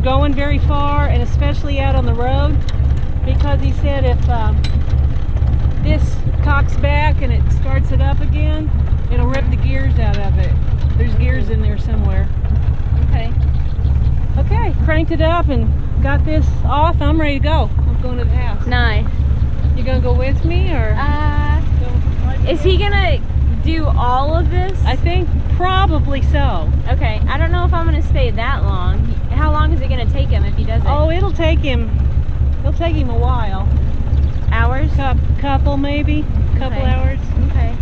going very far, and especially out on the road, because he said if this cocks back and it starts it up again, it'll rip the gears out of it. There's gears in there somewhere. Okay. Okay, cranked it up and got this off. I'm ready to go. I'm going to the house. Nice. You gonna go with me, or? Is he gonna do all of this? I think probably so. Okay, I don't know if I'm gonna stay that long. How long is it gonna take him if he does it? Oh, it'll take him a while. Hours? Couple maybe, couple Okay. hours. Okay.